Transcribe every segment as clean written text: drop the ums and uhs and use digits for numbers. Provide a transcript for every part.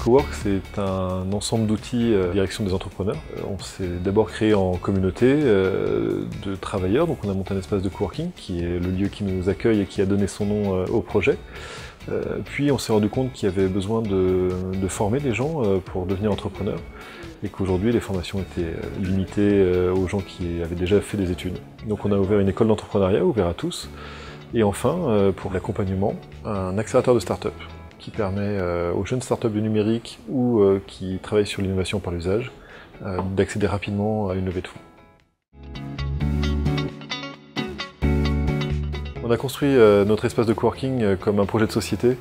Cowork, c'est un ensemble d'outils à la direction des entrepreneurs. On s'est d'abord créé en communauté de travailleurs, donc on a monté un espace de coworking qui est le lieu qui nous accueille et qui a donné son nom au projet. Puis on s'est rendu compte qu'il y avait besoin de former des gens pour devenir entrepreneurs et qu'aujourd'hui les formations étaient limitées aux gens qui avaient déjà fait des études. Donc on a ouvert une école d'entrepreneuriat ouverte à tous. Et enfin, pour l'accompagnement, un accélérateur de start-up qui permet aux jeunes start-up du numérique ou qui travaillent sur l'innovation par l'usage d'accéder rapidement à une levée de fonds. On a construit notre espace de coworking comme un projet de société.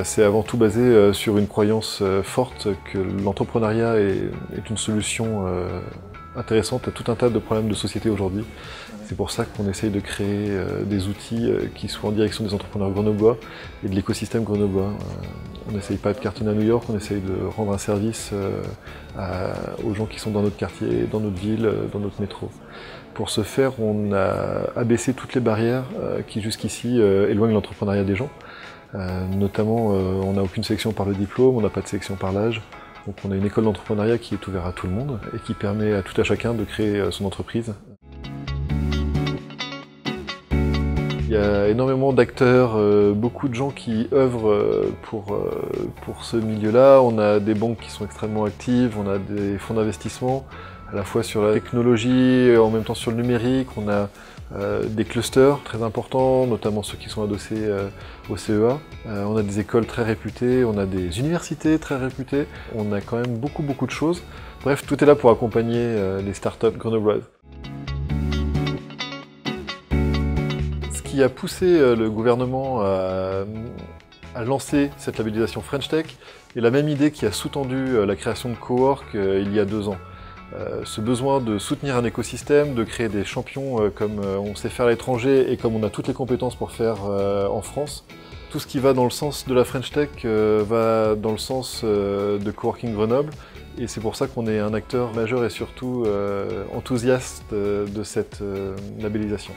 C'est avant tout basé sur une croyance forte que l'entrepreneuriat est une solution intéressante à tout un tas de problèmes de société aujourd'hui. C'est pour ça qu'on essaye de créer des outils qui soient en direction des entrepreneurs grenoblois et de l'écosystème grenoblois. On n'essaye pas de cartonner à New York, on essaye de rendre un service aux gens qui sont dans notre quartier, dans notre ville, dans notre métro. Pour ce faire, on a abaissé toutes les barrières qui jusqu'ici éloignent l'entrepreneuriat des gens. Notamment, on n'a aucune sélection par le diplôme, on n'a pas de sélection par l'âge. Donc on a une école d'entrepreneuriat qui est ouverte à tout le monde et qui permet à tout à chacun de créer son entreprise. Il y a énormément d'acteurs, beaucoup de gens qui œuvrent pour ce milieu-là. On a des banques qui sont extrêmement actives, on a des fonds d'investissement, à la fois sur la technologie et en même temps sur le numérique. On a des clusters très importants, notamment ceux qui sont adossés au CEA. On a des écoles très réputées, on a des universités très réputées. On a quand même beaucoup de choses. Bref, tout est là pour accompagner les startups grenobloises. Ce qui a poussé le gouvernement à lancer cette labellisation French Tech est la même idée qui a sous-tendu la création de Cowork il y a 2 ans. Ce besoin de soutenir un écosystème, de créer des champions comme on sait faire à l'étranger et comme on a toutes les compétences pour faire en France. Tout ce qui va dans le sens de la French Tech va dans le sens de Coworking Grenoble et c'est pour ça qu'on est un acteur majeur et surtout enthousiaste de cette labellisation.